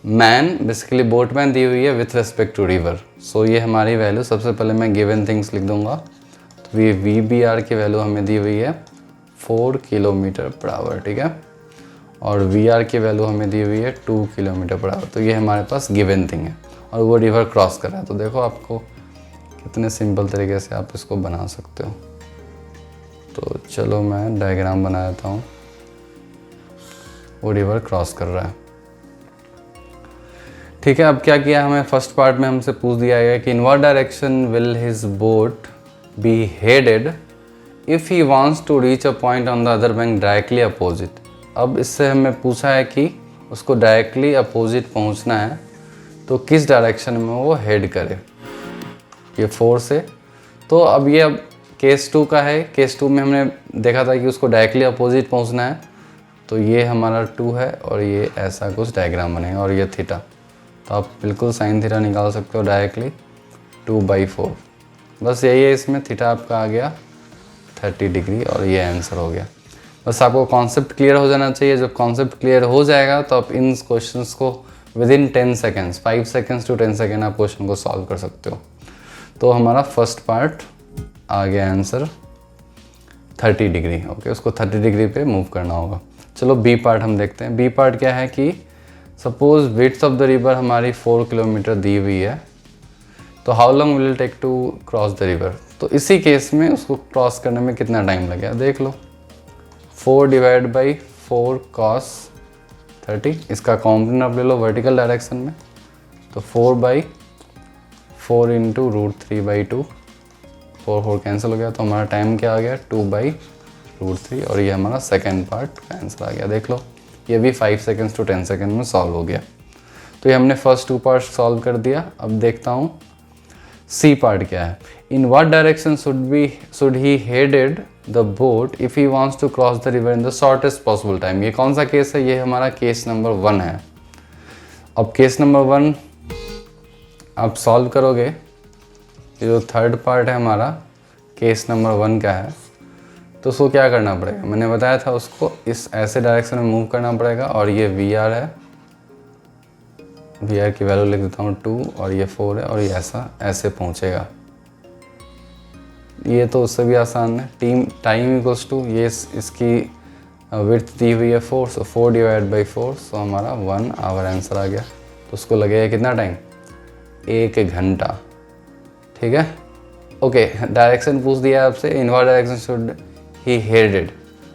man basically boatman दी हुई है with respect to river. So ये हमारी वैल्यू, सबसे पहले मैं गिवन थिंग्स लिख दूंगा। तो ये VBR की वैल्यू हमें दी हुई है 4 किलोमीटर पर आवर, ठीक है, और VR की वैल्यू हमें दी हुई है 2 किलोमीटर पर आवर। तो ये हमारे पास गिवन थिंग है और वो रिवर क्रॉस कर रहा है। तो देखो आपको कितने सिंपल तरीके से आप इसको बना सकते हो। तो चलो मैं डायग्राम बना देता हूँ, वो रिवर क्रॉस कर रहा है, ठीक है। अब क्या किया हमें, फर्स्ट पार्ट में हमसे पूछ दिया गया कि in what direction will his boat be headed if he wants to reach a point on the other bank directly opposite. अब इससे हमें पूछा है कि उसको डायरेक्टली अपोजिट पहुंचना है, तो किस डायरेक्शन में वो हेड करे, ये 4 से। तो अब ये अब केस 2 का है, केस 2 में हमने देखा था कि उसको डायरेक्टली अपोजिट पहुंचना है, तो ये हमारा 2 है और ये ऐसा कुछ डायग्राम बनेगा, और ये थीटा। तो आप बिल्कुल साइन थीटा निकाल सकते हो डायरेक्टली 2/4, बस यही है इसमें। थीटा आपका आ गया 30 डिग्री और ये आंसर हो गया। बस आपको कॉन्सेप्ट क्लियर हो जाना चाहिए। जब कॉन्सेप्ट क्लियर हो जाएगा तो आप इन क्वेश्चंस को within 10 seconds, 5 seconds to 10 second आप क्वेश्चन को सॉल्व कर सकते हो। तो हमारा फर्स्ट पार्ट आ गया आंसर 30 डिग्री, ओके। उसको 30 डिग्री पे मूव करना होगा। चलो बी पार्ट हम देखते हैं। बी पार्ट क्या है कि suppose width of the river हमारी 4 किलोमीटर दी हुई है, तो how long will take to cross the river. तो इसी केस में उसको क्रॉस करने में कितना टाइम लगेगा देख लो। 4 डिवाइड बाई 4 cos 30, इसका कॉम्पोनेंट आप ले लो वर्टिकल डायरेक्शन में, तो 4/4 इंटू √3/2, 4 कैंसिल हो गया, तो हमारा टाइम क्या आ गया 2/√3, और ये हमारा सेकेंड पार्ट का आंसर आ गया। देख लो ये भी 5 सेकेंड्स टू 10 सेकेंड में सॉल्व हो गया। तो ये हमने फर्स्ट 2 पार्ट सॉल्व कर दिया। अब देखता हूँ सी पार्ट क्या है। In what direction should he headed the boat if he wants to cross the river in the shortest possible time. ये कौन सा केस है, ये हमारा केस नंबर 1 है। अब केस नंबर 1 आप सॉल्व करोगे, ये जो थर्ड पार्ट है हमारा केस नंबर 1 का है, तो उसको क्या करना पड़ेगा, मैंने बताया था उसको इस ऐसे डायरेक्शन में मूव करना पड़ेगा। और ये VR है, VR की वैल्यू लिख देता हूँ 2, और ये 4 है, और ये ऐसे पहुँचेगा। ये तो उससे भी आसान है। टाइम इक्वल्स टू ये इसकी विड्थ दी हुई है 4, सो 4 डिवाइड बाई 4, सो हमारा 1 आवर आंसर आ गया। तो उसको लगेगा कितना टाइम, 1 घंटा। ठीक है, ओके। डायरेक्शन पूछ दिया आपसे, इन what direction should he headed.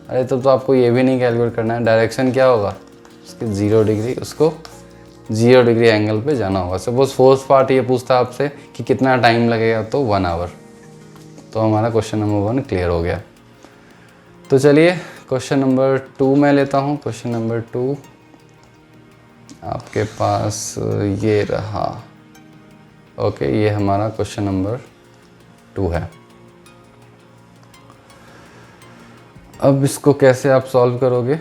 अरे तो आपको ये भी नहीं कैलकुलेट करना है, डायरेक्शन क्या होगा उसकी 0 डिग्री, उसको 0 डिग्री एंगल पे जाना होगा। सपोज फोर्थ पार्ट ये पूछता आपसे कि कितना टाइम लगेगा, तो 1 आवर। तो हमारा क्वेश्चन नंबर 1 क्लियर हो गया। तो चलिए क्वेश्चन नंबर 2 मैं लेता हूँ। क्वेश्चन नंबर 2 आपके पास ये रहा। ओके, ये हमारा क्वेश्चन नंबर 2 है। अब इसको कैसे आप सॉल्व करोगे,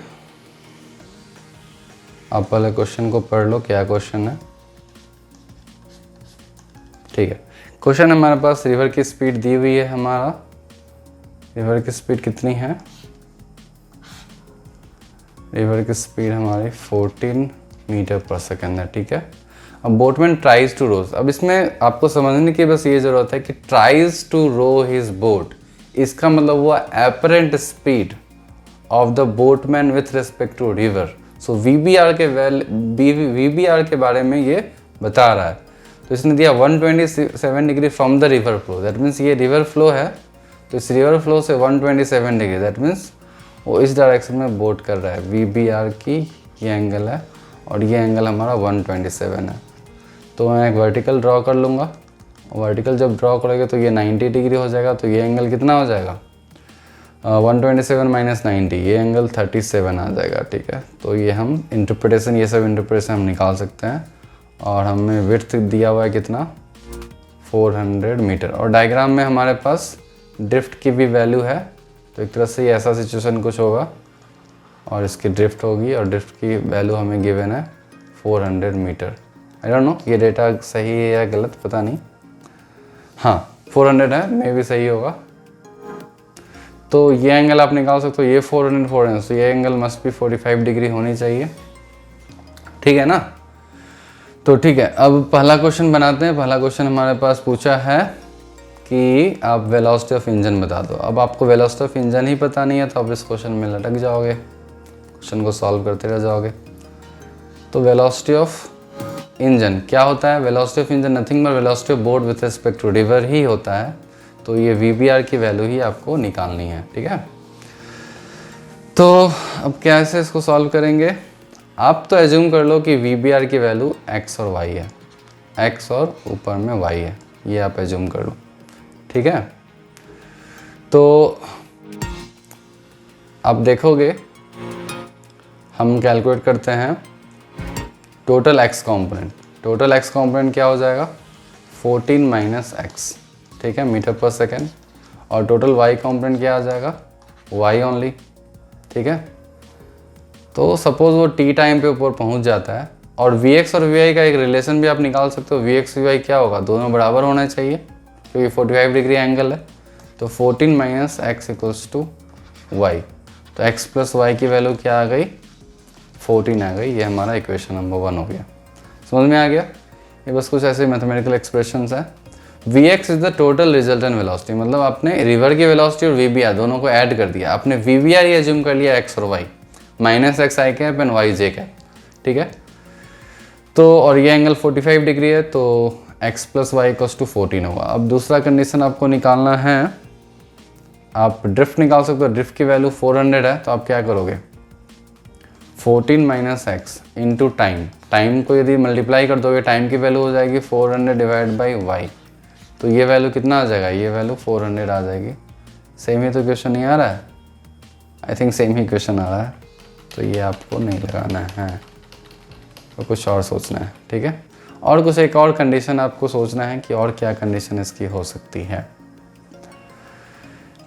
आप पहले क्वेश्चन को पढ़ लो क्या क्वेश्चन है। ठीक है, क्वेश्चन हमारे पास रिवर की स्पीड दी हुई है। हमारा रिवर की स्पीड कितनी है, रिवर की स्पीड हमारी 14 मीटर पर सेकेंड है। ठीक है, अब बोटमैन ट्राइज टू रोज। अब इसमें आपको समझने की बस ये ज़रूरत है कि tries to row his boat, इसका मतलब हुआ apparent speed of the boatman with respect to river. So VBR के बारे में ये बता रहा है। तो इसने दिया 127 degree from the river flow, that means ये रिवर फ्लो है, तो इस रिवर फ्लो से 127 डिग्री, दैट मीन्स वो इस डायरेक्शन में बोट कर रहा है। VBR की ये एंगल है, और ये एंगल हमारा 127 है। तो मैं एक वर्टिकल ड्रॉ कर लूँगा, वर्टिकल जब ड्रॉ करोगे तो ये 90 डिग्री हो जाएगा। तो ये एंगल कितना हो जाएगा, 127 माइनस 90, ये एंगल 37 आ जाएगा। ठीक है, तो ये हम इंटरप्रिटेशन, ये सब इंटरप्रिटेशन हम निकाल सकते हैं। और हमें विड्थ दिया हुआ है कितना, 400 मीटर। और डायग्राम में हमारे पास ड्रिफ्ट की भी वैल्यू है, तो एक तरह से ये ऐसा सिचुएशन कुछ होगा, और इसकी ड्रिफ्ट होगी, और ड्रिफ्ट की वैल्यू हमें गिवन है 400 मीटर। आई डोंट नो ये डेटा सही है या गलत, पता नहीं। हाँ 400 है, मे भी सही होगा। तो ये एंगल आप निकाल सकते हो, ये 400, तो ये एंगल मस्ट भी 45 डिग्री होनी चाहिए। ठीक है ना, तो ठीक है, अब पहला क्वेश्चन बनाते हैं। पहला क्वेश्चन हमारे पास पूछा है कि आप वेलोसिटी ऑफ इंजन बता दो। अब आपको वेलोसिटी ऑफ इंजन ही पता नहीं है, तो आप इस क्वेश्चन में लटक जाओगे, क्वेश्चन को सॉल्व करते रह जाओगे। तो वेलोसिटी ऑफ इंजन क्या होता है, velocity of engine nothing but velocity of boat with respect to river ही होता है। तो ये VBR की वैल्यू ही आपको निकालनी है। ठीक है, तो अब कैसे इसको सॉल्व करेंगे, आप तो एज्यूम कर लो कि VBR की वैल्यू x और y है, x और ऊपर में y है, ये आप एज्यूम कर लो। ठीक है, तो आप देखोगे हम कैलकुलेट करते हैं total x component. Total x component क्या हो जाएगा, 14 माइनस x, ठीक है, मीटर पर सेकेंड। और टोटल y कॉम्पोनेंट क्या आ जाएगा, y ओनली। ठीक है, तो सपोज वो t टाइम पे ऊपर पहुंच जाता है, और Vx और Vy का एक रिलेशन भी आप निकाल सकते हो। Vx Vy क्या होगा, दोनों बराबर होने चाहिए, क्योंकि 45 डिग्री एंगल है। तो 14 minus x equals to y, तो x प्लस वाई की वैल्यू क्या आ गई, 14 आ गई। ये हमारा इक्वेशन नंबर 1 हो गया। समझ में आ गया, ये बस कुछ ऐसे मैथमेटिकल एक्सप्रेशंस है। Vx is the total resultant velocity, मतलब आपने रिवर की वेलोसिटी और VBR दोनों को ऐड कर दिया। आपने VBR ही एज्यूम कर लिया x और y, minus x i cap and y j cap, ठीक है। तो और ये एंगल 45 डिग्री है, तो x plus y equals to 14 होगा। अब दूसरा कंडीशन आपको निकालना है, आप ड्रिफ्ट निकाल सकते हो। ड्रिफ्ट की वैल्यू 400 है, तो आप क्या करोगे 14 minus x into time, time को यदि मल्टीप्लाई कर दोगे टाइम की वैल्यू हो जाएगी 400 डिवाइड बाई वाई, तो ये वैल्यू कितना आ जाएगा, ये वैल्यू 400 आ जाएगी। सेम ही तो क्वेश्चन नहीं आ रहा है, आई थिंक सेम ही क्वेश्चन आ रहा है, तो ये आपको नहीं लगाना है, तो कुछ और सोचना है, ठीक है। और कुछ एक और कंडीशन आपको सोचना है कि और क्या कंडीशन इसकी हो सकती है,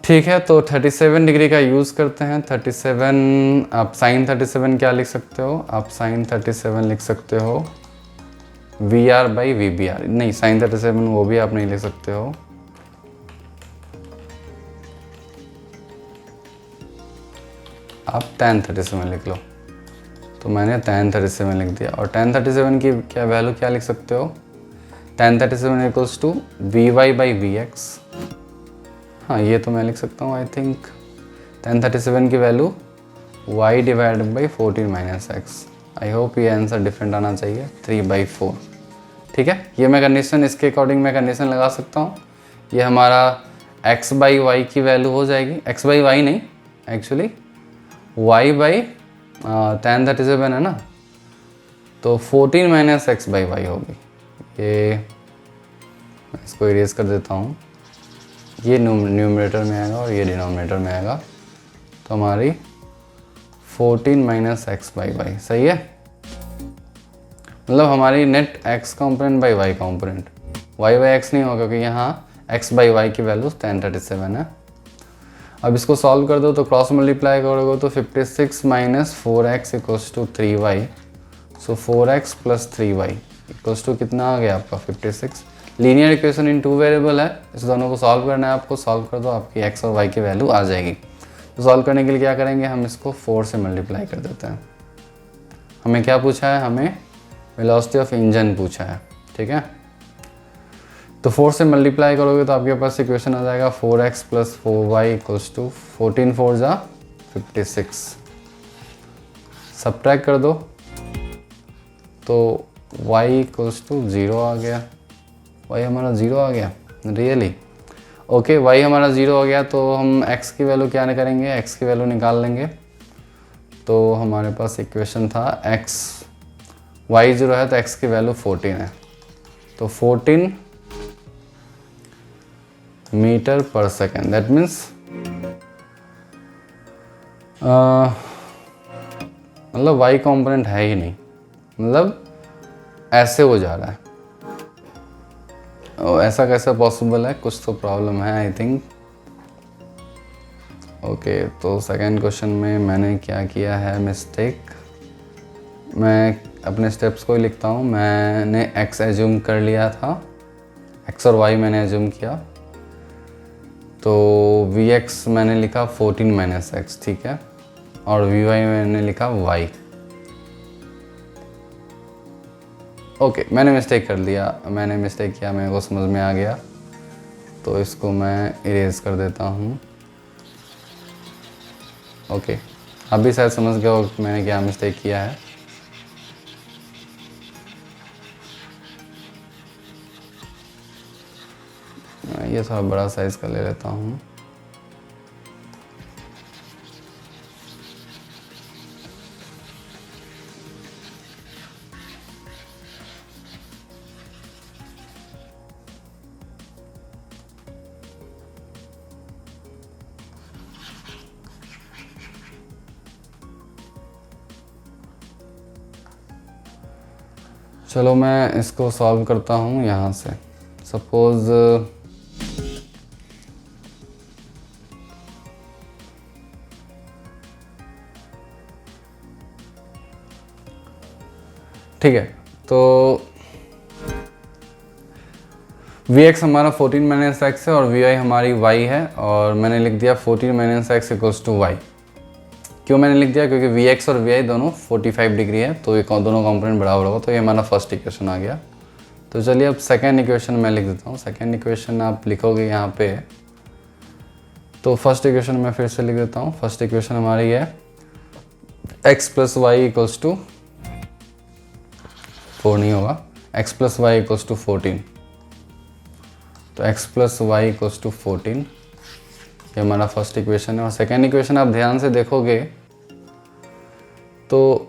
ठीक है। तो 37 डिग्री का यूज़ करते हैं। 37 आप साइन 37 क्या लिख सकते हो, आप साइन 37 लिख सकते हो V R by V B R, नहीं साइन 37 वो भी आप नहीं लिख सकते हो, आप tan 37 लिख लो। तो मैंने tan 37 लिख दिया, और tan 37 की क्या वैल्यू क्या लिख सकते हो, tan 37 equals to V y by V x. हाँ ये तो मैं लिख सकता हूँ, आई थिंक tan 37 की value y divide by 14 minus x. I hope ये आंसर डिफरेंट आना चाहिए, 3/4, ठीक है। ये मैं कंडीशन, इसके अकॉर्डिंग मैं कंडीशन लगा सकता हूँ। ये हमारा x बाई वाई की वैल्यू हो जाएगी, x बाई वाई नहीं एक्चुअली y बाई tan 37 है ना, तो 14 माइनस एक्स बाई वाई होगी। ये मैं इसको इरेज कर देता हूँ, ये न्यूमरेटर में आएगा और ये डिनोमिनेटर में आएगा, तो हमारी 14 माइनस एक्स बाई वाई सही है। मतलब हमारी net x component by y component, y by x नहीं होगा क्योंकि यहाँ x बाई y की वैल्यू tan 37 है। अब इसको सॉल्व कर दो तो क्रॉस मल्टीप्लाई करोगे तो 56 minus 4x equals to 3y, so 4x plus 3y equals to कितना आ गया आपका 56। लीनियर इक्वेशन इन 2 वेरिएबल है, इस दोनों को सॉल्व करना है आपको। सॉल्व कर दो, आपकी x और y की वैल्यू आ जाएगी। तो सॉल्व करने के लिए क्या करेंगे, हम इसको 4 से मल्टीप्लाई कर देते हैं। हमें क्या पूछा है, हमें वेलोसिटी ऑफ इंजन पूछा है, ठीक है। तो 4 से मल्टीप्लाई करोगे तो आपके पास इक्वेशन आ जाएगा 4x plus 4y equals to 14 4 जा 56। सब्ट्रैक्ट कर दो तो y इक्वल्स टू 0 आ गया, y हमारा 0 आ गया रियली। ओके y हमारा 0 आ गया, तो हम x की वैल्यू क्या करेंगे, x की वैल्यू निकाल लेंगे। तो हमारे पास इक्वेशन था x y 0 है तो x की वैल्यू 14 है, तो 14 मीटर पर सेकेंड, दैट मीन्स मतलब y कंपोनेंट है ही नहीं, मतलब ऐसे हो जा रहा है। ऐसा कैसे पॉसिबल है, कुछ तो प्रॉब्लम है आई थिंक। ओके तो सेकेंड क्वेश्चन में मैंने क्या किया है मिस्टेक, मैं अपने स्टेप्स को ही लिखता हूँ। मैंने x एज्यूम कर लिया था, x और y मैंने एज्यूम किया, तो vx मैंने लिखा 14 माइनस एक्स, ठीक है, और vy मैंने लिखा y। ओके मैंने मिस्टेक कर लिया, मैंने मिस्टेक किया, मेरे को समझ में आ गया, तो इसको मैं इरेज कर देता हूँ। ओके आप भी शायद समझ गए हो मैंने क्या मिस्टेक किया है। ये थोड़ा बड़ा साइज का ले लेता हूँ। चलो मैं इसको सॉल्व करता हूँ यहाँ से। सपोज ठीक है, तो Vx हमारा 14 माइनस एक्स है और Vy हमारी y है, और मैंने लिख दिया 14 minus x equals to y. क्यों मैंने लिख दिया, क्योंकि Vx और Vy दोनों 45 डिग्री है, तो ये दोनों कंपोनेंट बराबर होगा, तो ये हमारा फर्स्ट इक्वेशन आ गया। तो चलिए अब सेकेंड इक्वेशन मैं लिख देता हूँ। सेकेंड इक्वेशन आप लिखोगे यहाँ पे, तो फर्स्ट इक्वेशन मैं फिर से लिख देता हूँ। फर्स्ट इक्वेशन हमारी है x plus y equals to 4 नहीं होगा, x plus y equals to 14। तो x plus y equals to 14, ये हमारा फर्स्ट इक्वेशन है। और सेकेंड इक्वेशन आप ध्यान से देखोगे तो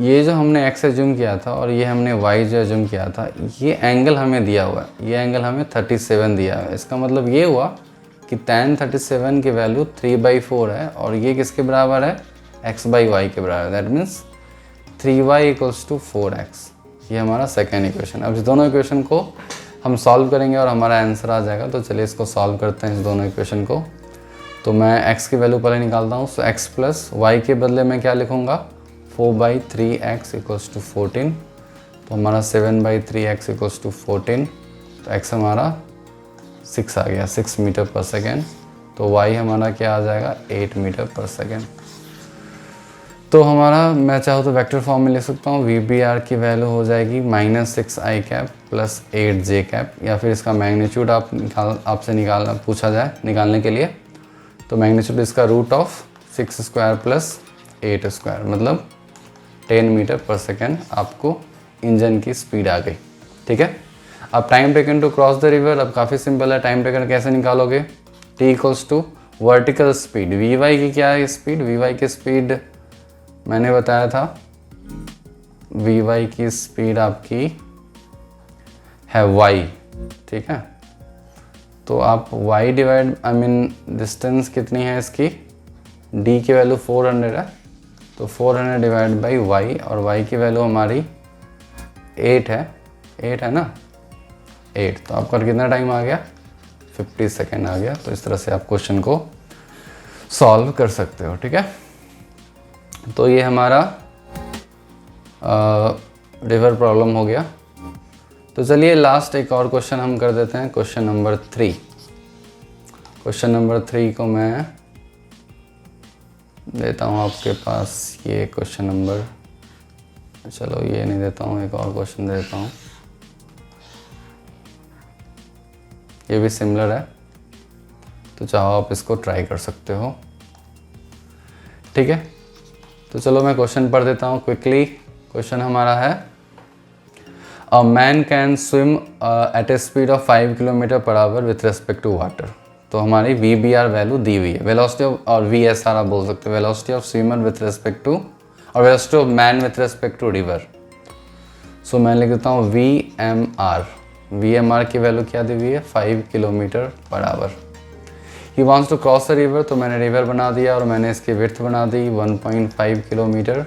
ये जो हमने x एज्यूम किया था और ये हमने y जो एज्यूम किया था, ये एंगल हमें दिया हुआ है, ये एंगल हमें 37 दिया है। इसका मतलब ये हुआ कि tan 37 की वैल्यू 3/4 है और ये किसके बराबर है, x/y के बराबर। That means 3y equals to 4x। ये हमारा सेकेंड इक्वेशन। अब इस दोनों इक्वेशन को हम सॉल्व करेंगे और हमारा आंसर आ जाएगा। तो चलिए इसको सॉल्व करते हैं, इस दोनों इक्वेशन को। तो मैं x की वैल्यू पहले निकालता हूँ। सो x प्लस वाई के बदले मैं क्या लिखूँगा, 4/3x इक्वल्स टू 14। तो हमारा 7/3x इक्वल्स टू 14। तो x हमारा 6 आ गया, 6 मीटर पर सेकेंड। तो y हमारा क्या आ जाएगा, 8 मीटर पर सेकेंड। तो हमारा, मैं चाहूँ तो वेक्टर फॉर्म में लिख सकता हूँ, VBR की वैल्यू हो जाएगी -6i cap plus 8j cap, या फिर इसका मैग्नीट्यूड आपसे निकालना पूछा जाए निकालने के लिए, तो मैग्नीट्यूड इसका root of 6 square plus 8 square, मतलब 10 मीटर पर सेकेंड आपको इंजन की स्पीड आ गई। ठीक है। अब time taken to cross the river, अब काफ़ी सिंपल है। टाइम टेकन कैसे निकालोगे, t equals to vertical speed, Vy की क्या है स्पीड, Vy की स्पीड मैंने बताया था, Vy की स्पीड आपकी है y। ठीक है। तो आप y डिवाइड, डिस्टेंस कितनी है इसकी, d की वैल्यू 400 है, तो 400 डिवाइड बाई y, और y की वैल्यू हमारी 8 है ना, 8। तो आपका कितना टाइम आ गया, 50 सेकेंड आ गया। तो इस तरह से आप क्वेश्चन को सॉल्व कर सकते हो। ठीक है। तो ये हमारा रिवर प्रॉब्लम हो गया। तो चलिए लास्ट एक और क्वेश्चन हम कर देते हैं, क्वेश्चन नंबर 3। क्वेश्चन नंबर 3 को मैं देता हूँ आपके पास, ये क्वेश्चन नंबर, चलो ये नहीं देता हूँ, एक और क्वेश्चन देता हूँ, ये भी सिमिलर है, तो चाहो आप इसको ट्राई कर सकते हो। ठीक है। तो चलो मैं क्वेश्चन पढ़ देता हूँ क्विकली। क्वेश्चन हमारा है, a man can swim at a speed of 5 kilometre per hour with respect to water. तो हमारी VBR वैल्यू दी हुई है, वेलोसिटी ऑफ, और VSR आप बोल सकते हो, velocity of swimmer with respect to, और velocity of man with respect to river. So मैं लिख देता हूँ VMR की वैल्यू क्या दी हुई है, 5 kilometre per hour. He wants to cross the river, तो मैंने रिवर बना दिया और मैंने इसकी विड्थ बना दी 1.5 किलोमीटर,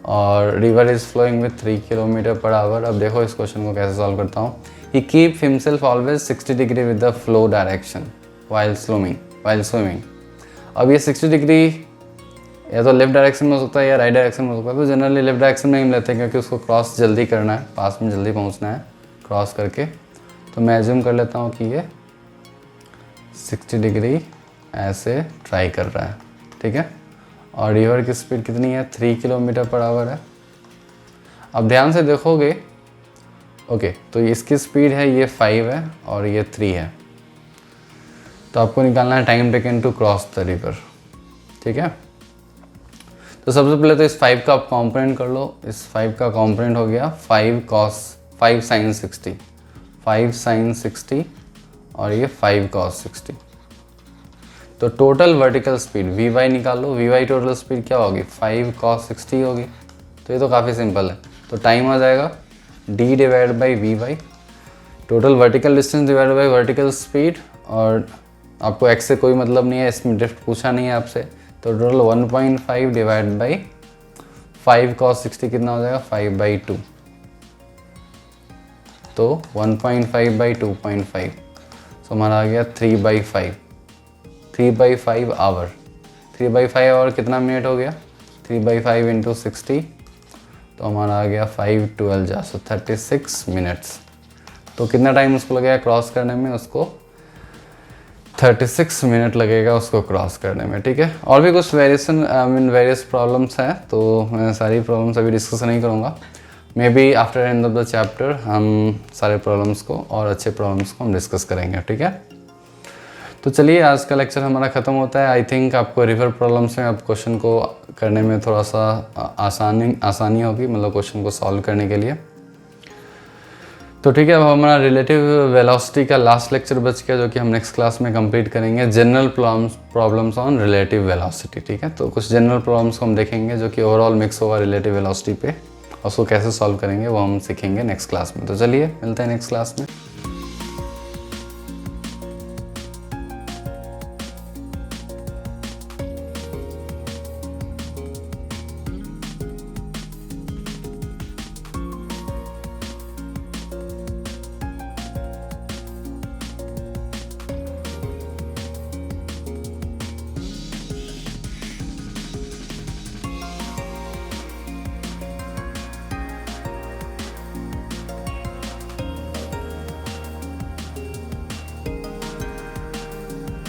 और river is flowing with 3 kilometre per hour. अब देखो इस क्वेश्चन को कैसे सॉल्व करता हूँ। He keep himself always 60 degree with the flow direction while swimming. अब ये 60 डिग्री या तो लेफ्ट डायरेक्शन में हो सकता है या राइट डायरेक्शन में हो सकता है। तो जनरली लेफ्ट डायरेक्शन में ही लेते हैं, क्योंकि उसको क्रॉस जल्दी करना है, पास में जल्दी पहुँचना है क्रॉस करके। तो मैं एज्यूम कर लेता हूँ कि ये 60 डिग्री ऐसे ट्राई कर रहा है। ठीक है। और रिवर की स्पीड कितनी है, 3 किलोमीटर पर आवर है। अब ध्यान से देखोगे, ओके, तो इसकी स्पीड है, ये 5 है और ये 3 है। तो आपको निकालना है time taken to cross the river. ठीक है। तो सबसे पहले तो इस 5 का आप कॉम्पोनेंट कर लो। इस 5 का कॉम्पोनेंट हो गया 5 sin 60, 5 sin 60 और ये 5 cos 60। तो टोटल वर्टिकल स्पीड Vy निकालो। Vy टोटल स्पीड क्या होगी, 5 cos 60 होगी। तो ये तो काफ़ी सिंपल है। तो टाइम आ जाएगा d divide by Vy, total vertical distance divide by vertical speed, और आपको x से कोई मतलब नहीं है, इसमें ड्रिफ्ट पूछा नहीं है आपसे। तो टोटल 1.5 डिवाइड बाई 5 cos 60 कितना हो जाएगा, 5/2। तो 1.5 बाई 2.5, तो हमारा आ गया 3/5 आवर। 3/5 आवर कितना मिनट हो गया, 3/5 इंटू 60, तो हमारा आ गया 512 जा, सो 36 मिनट्स। तो कितना टाइम उसको लगेगा क्रॉस करने में, उसको 36 मिनट लगेगा उसको क्रॉस करने में। ठीक है। और भी कुछ वेरियस प्रॉब्लम्स हैं, तो मैं सारी प्रॉब्लम्स अभी डिस्कस नहीं करूँगा। May be after end of the chapter हम सारे प्रॉब्लम्स को और अच्छे प्रॉब्लम्स को हम डिस्कस करेंगे। ठीक है। तो चलिए आज का लेक्चर हमारा ख़त्म होता है। आई थिंक आपको रिवर प्रॉब्लम्स में अब क्वेश्चन को करने में थोड़ा सा आसानी होगी, मतलब क्वेश्चन को सॉल्व करने के लिए। तो ठीक है, अब हमारा रिलेटिव वेलोसिटी का लास्ट लेक्चर बच गया, जो कि हम नेक्स्ट क्लास में कंप्लीट करेंगे। General problems on relative velocity. ठीक है, तो कुछ जनरल प्रॉब्लम्स को हम देखेंगे जो कि ओवरऑल मिक्स होगा रिलेटिव वेलोसिटी पे, और उसको कैसे सॉल्व करेंगे वो हम सीखेंगे नेक्स्ट क्लास में। तो चलिए मिलते हैं नेक्स्ट क्लास में।